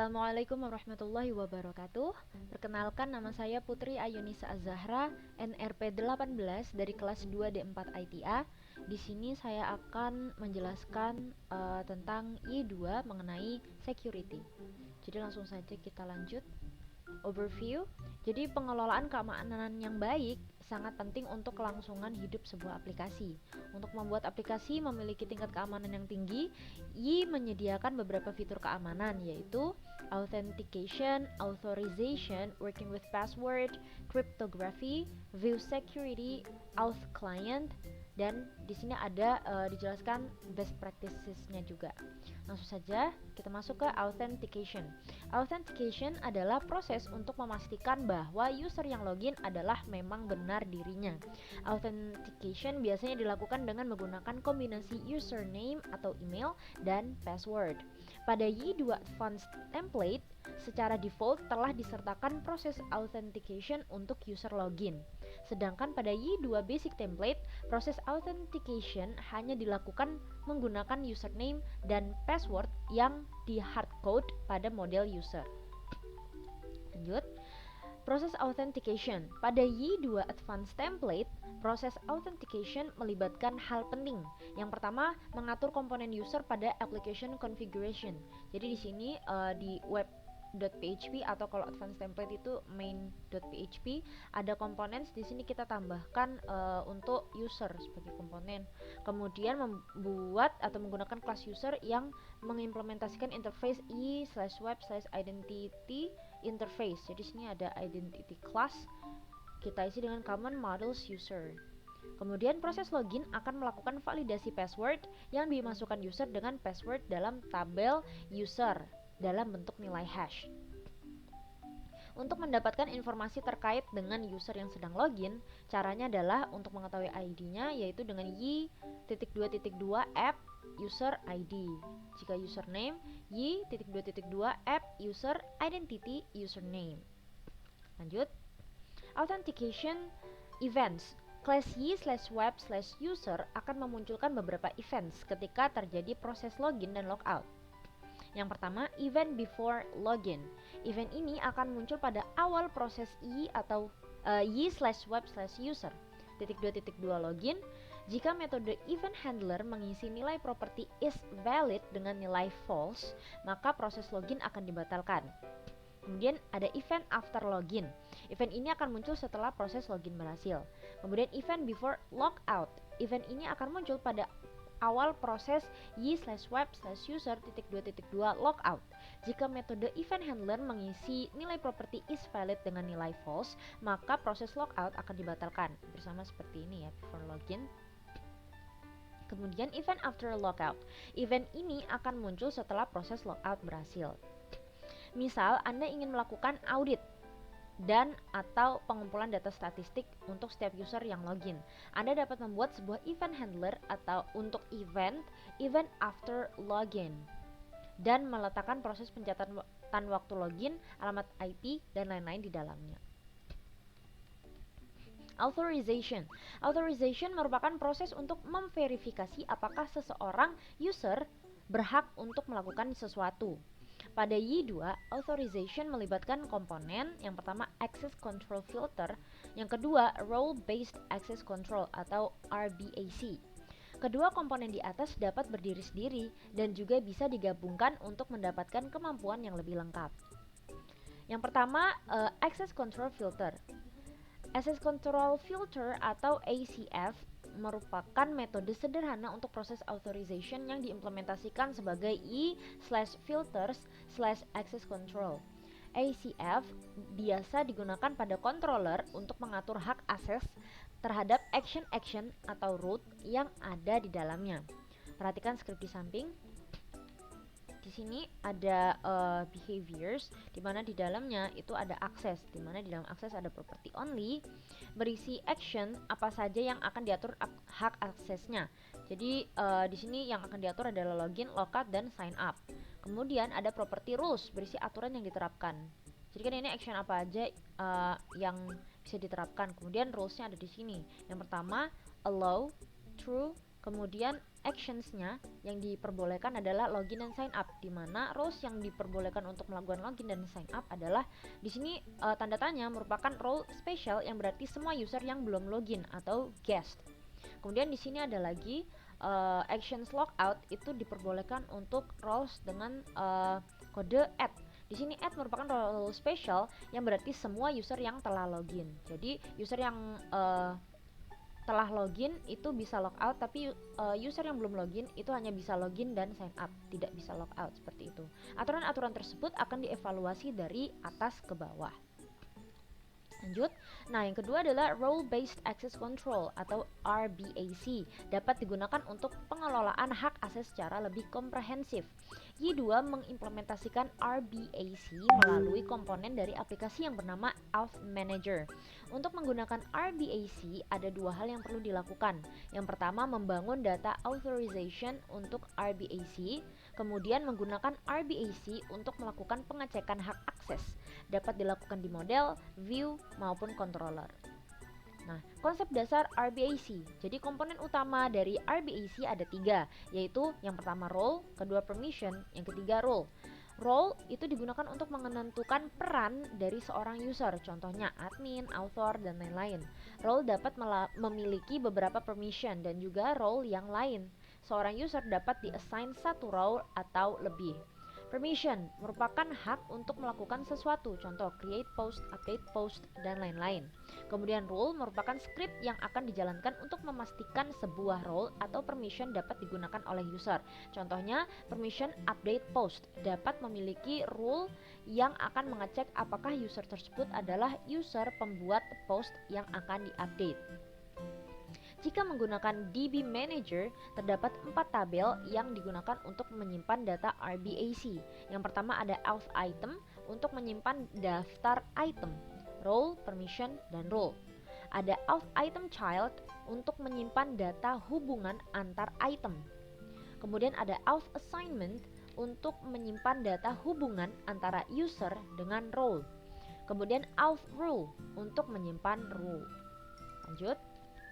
Assalamualaikum warahmatullahi wabarakatuh. Perkenalkan, nama saya Putri Ayunisa Az-Zahra, NRP 18 dari kelas 2D4 ITA. Di sini saya akan menjelaskan tentang I2 mengenai security. Jadi langsung saja kita lanjut. Overview. Jadi pengelolaan keamanan yang baik sangat penting untuk kelangsungan hidup sebuah aplikasi. Untuk membuat aplikasi memiliki tingkat keamanan yang tinggi, I menyediakan beberapa fitur keamanan, yaitu authentication, authorization, working with password, cryptography, view security, auth client, dan di sini ada dijelaskan best practices-nya juga. Langsung saja kita masuk ke authentication. Authentication adalah proses untuk memastikan bahwa user yang login adalah memang benar dirinya. Authentication biasanya dilakukan dengan menggunakan kombinasi username atau email dan password. Pada Y2 Advanced Template, secara default telah disertakan proses authentication untuk user login. Sedangkan pada Y2 Basic Template, proses authentication hanya dilakukan menggunakan username dan password yang di hardcode pada model user. Lanjut. Proses authentication. Pada Y2 Advanced Template, proses authentication melibatkan hal penting. Yang pertama, mengatur komponen user pada application configuration. Jadi di sini di web.php atau kalau advanced template itu main.php, ada komponen di sini kita tambahkan untuk user sebagai komponen. Kemudian membuat atau menggunakan kelas user yang mengimplementasikan interface i/web/identity interface. Jadi sini ada identity class, kita isi dengan common models user. Kemudian proses login akan melakukan validasi password yang dimasukkan user dengan password dalam tabel user dalam bentuk nilai hash. Untuk mendapatkan informasi terkait dengan user yang sedang login, caranya adalah untuk mengetahui ID-nya, yaitu dengan y.2.2 app user ID. Jika username, y.2.2 app user identity username. Lanjut. Authentication events. Class y/web/user akan memunculkan beberapa events ketika terjadi proses login dan logout. Yang pertama, event before login. Event ini akan muncul pada awal proses y atau y/web/user. 2.2 login. Jika metode event handler mengisi nilai properti is valid dengan nilai false, maka proses login akan dibatalkan. Kemudian ada event after login. Event ini akan muncul setelah proses login berhasil. Kemudian event before logout. Event ini akan muncul pada awal proses y/web/user 2.2 logout. Jika metode event handler mengisi nilai properti is valid dengan nilai false, maka proses logout akan dibatalkan. Bersama seperti ini ya, before login. Kemudian event after logout. Event ini akan muncul setelah proses logout berhasil. Misal Anda ingin melakukan audit dan atau pengumpulan data statistik untuk setiap user yang login. Anda dapat membuat sebuah event handler atau untuk event after login dan meletakkan proses pencatatan waktu login, alamat IP, dan lain-lain di dalamnya. Authorization. Authorization merupakan proses untuk memverifikasi apakah seseorang user berhak untuk melakukan sesuatu. Pada Y2, authorization melibatkan komponen yang pertama access control filter, yang kedua role based access control atau RBAC. Kedua komponen di atas dapat berdiri sendiri dan juga bisa digabungkan untuk mendapatkan kemampuan yang lebih lengkap. Yang pertama, access control filter. Access control filter atau ACF merupakan metode sederhana untuk proses authorization yang diimplementasikan sebagai i/filters/access control. ACF biasa digunakan pada controller untuk mengatur hak akses terhadap action-action atau root yang ada di dalamnya. Perhatikan skrip di samping. Di sini ada behaviors, di mana di dalamnya itu ada akses, di mana di dalam akses ada property only, berisi action apa saja yang akan diatur hak aksesnya. Jadi di sini yang akan diatur adalah login, logout, dan sign up. Kemudian ada property rules, berisi aturan yang diterapkan. Jadi kan ini action apa aja yang bisa diterapkan. Kemudian rulesnya ada di sini. Yang pertama, allow, true, Kemudian actions-nya yang diperbolehkan adalah login dan sign up, di mana roles yang diperbolehkan untuk melakukan login dan sign up adalah di sini tanda tanya merupakan role spesial yang berarti semua user yang belum login atau guest. Kemudian di sini ada lagi actions logout, itu diperbolehkan untuk roles dengan kode @. Di sini merupakan role spesial yang berarti semua user yang telah login. Jadi user yang telah login itu bisa logout, tapi user yang belum login itu hanya bisa login dan sign up, tidak bisa logout, seperti itu. Aturan-aturan tersebut akan dievaluasi dari atas ke bawah. Lanjut. Nah, yang kedua adalah Role Based Access Control atau RBAC, dapat digunakan untuk pengelolaan hak akses secara lebih komprehensif. Y2 mengimplementasikan RBAC melalui komponen dari aplikasi yang bernama Auth Manager. Untuk menggunakan RBAC, ada dua hal yang perlu dilakukan. Yang pertama, membangun data authorization untuk RBAC, kemudian menggunakan RBAC untuk melakukan pengecekan hak akses. Dapat dilakukan di model, view, maupun controller. Nah, konsep dasar RBAC. Jadi komponen utama dari RBAC ada 3, yaitu yang pertama role, kedua permission, yang ketiga role. Role itu digunakan untuk menentukan peran dari seorang user, contohnya admin, author, dan lain-lain. Role dapat memiliki beberapa permission dan juga role yang lain. Seorang user dapat di-assign satu role atau lebih. Permission merupakan hak untuk melakukan sesuatu, contoh create post, update post, dan lain-lain. Kemudian role merupakan script yang akan dijalankan untuk memastikan sebuah role atau permission dapat digunakan oleh user. Contohnya, permission update post dapat memiliki rule yang akan mengecek apakah user tersebut adalah user pembuat post yang akan diupdate. Jika menggunakan DB Manager, terdapat 4 tabel yang digunakan untuk menyimpan data RBAC. Yang pertama ada auth item untuk menyimpan daftar item, role, permission, dan role. Ada auth item child untuk menyimpan data hubungan antar item. Kemudian ada auth assignment untuk menyimpan data hubungan antara user dengan role. Kemudian auth rule untuk menyimpan rule. Lanjut.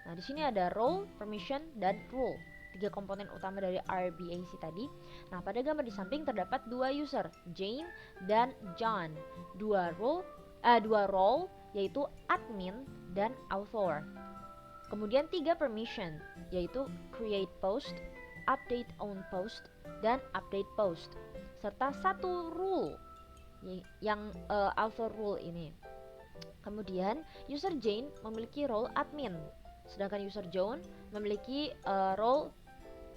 Nah, di sini ada role, permission, dan rule. 3 komponen utama dari RBAC tadi. Nah, pada gambar di samping terdapat 2 user, Jane dan John. Dua role yaitu admin dan author. Kemudian 3 permission, yaitu create post, update own post, dan update post. Serta 1 rule yang author rule ini. Kemudian user Jane memiliki role admin, sedangkan user John memiliki role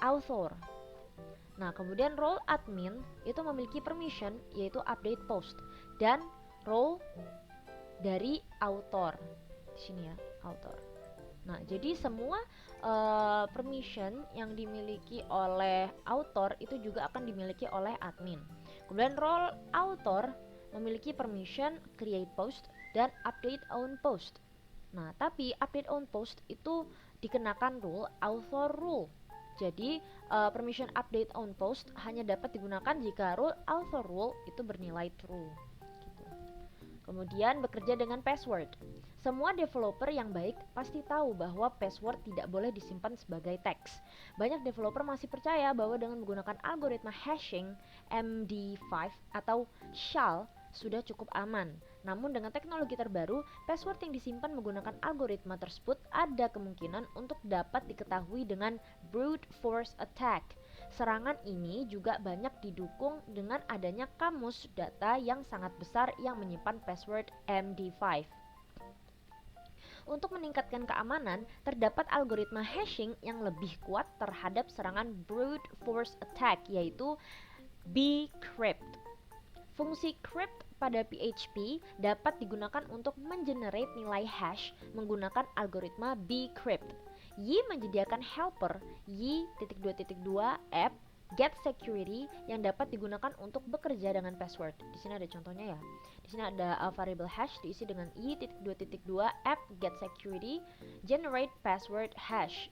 author. Nah, kemudian role admin itu memiliki permission, yaitu update post, dan role dari author. Di sini ya, author. Nah, jadi semua permission yang dimiliki oleh author itu juga akan dimiliki oleh admin. Kemudian role author memiliki permission create post dan update own post. Nah, tapi update own post itu dikenakan rule author rule. Jadi permission update own post hanya dapat digunakan jika rule author rule itu bernilai true. Gitu. Kemudian bekerja dengan password. Semua developer yang baik pasti tahu bahwa password tidak boleh disimpan sebagai teks. Banyak developer masih percaya bahwa dengan menggunakan algoritma hashing MD5 atau SHA sudah cukup aman. Namun dengan teknologi terbaru, password yang disimpan menggunakan algoritma tersebut ada kemungkinan untuk dapat diketahui dengan brute force attack. Serangan ini juga banyak didukung dengan adanya kamus data yang sangat besar yang menyimpan password MD5. Untuk meningkatkan keamanan, terdapat algoritma hashing yang lebih kuat terhadap serangan brute force attack, yaitu bcrypt. Fungsi crypt pada PHP dapat digunakan untuk mengenerate nilai hash menggunakan algoritma bcrypt. Y menyediakan helper y.2.2 app get security yang dapat digunakan untuk bekerja dengan password. Di sini ada contohnya ya. Di sini ada variable hash diisi dengan y.2.2 app get security generate password hash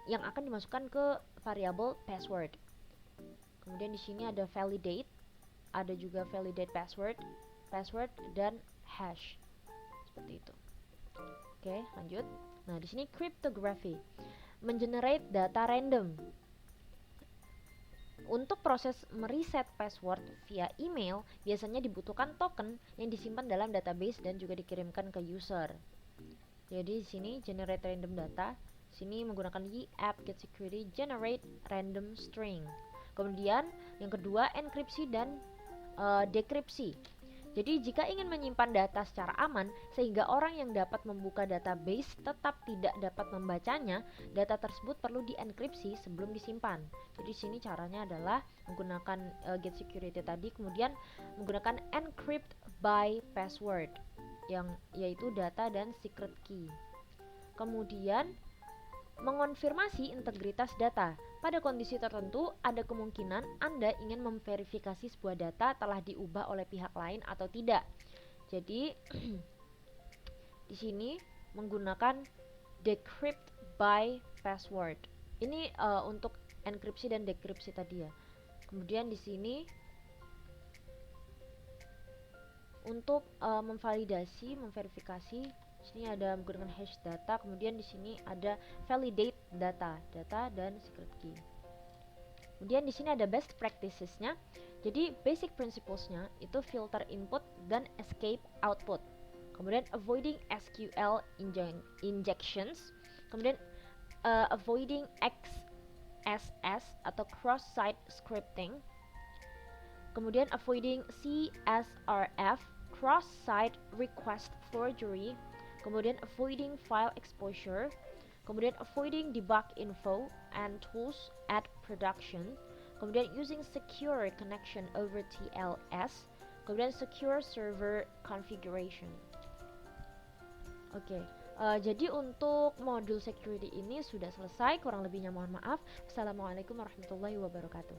yang akan dimasukkan ke variable password. Kemudian di sini ada validate, ada juga validate password, dan hash. Seperti itu. Oke, lanjut. Nah, di sini cryptography. mengenerate data random. Untuk proses mereset password via email, biasanya dibutuhkan token yang disimpan dalam database dan juga dikirimkan ke user. Jadi di sini generate random data, sini menggunakan app get security generate random string. Kemudian yang kedua enkripsi dan dekripsi. Jadi jika ingin menyimpan data secara aman sehingga orang yang dapat membuka database tetap tidak dapat membacanya, data tersebut perlu dienkripsi sebelum disimpan. Jadi sini caranya adalah menggunakan get security tadi, kemudian menggunakan encrypt by password yang yaitu data dan secret key. Kemudian mengonfirmasi integritas data. Pada kondisi tertentu, ada kemungkinan Anda ingin memverifikasi sebuah data telah diubah oleh pihak lain atau tidak. Jadi, di sini menggunakan decrypt by password. Ini untuk enkripsi dan dekripsi tadi ya. Kemudian di sini untuk memverifikasi, sini ada menggunakan hash data, kemudian di sini ada validate data dan secret key. Kemudian di sini ada best practices-nya. Jadi basic principles-nya itu filter input dan escape output. Kemudian avoiding SQL injections. Kemudian avoiding XSS atau cross-site scripting. Kemudian avoiding CSRF, cross-site request forgery. Kemudian avoiding file exposure. Kemudian avoiding debug info and tools at production. Kemudian using secure connection over TLS. Kemudian secure server configuration. Oke, jadi untuk modul security ini sudah selesai. Kurang lebihnya mohon maaf. Assalamualaikum warahmatullahi wabarakatuh.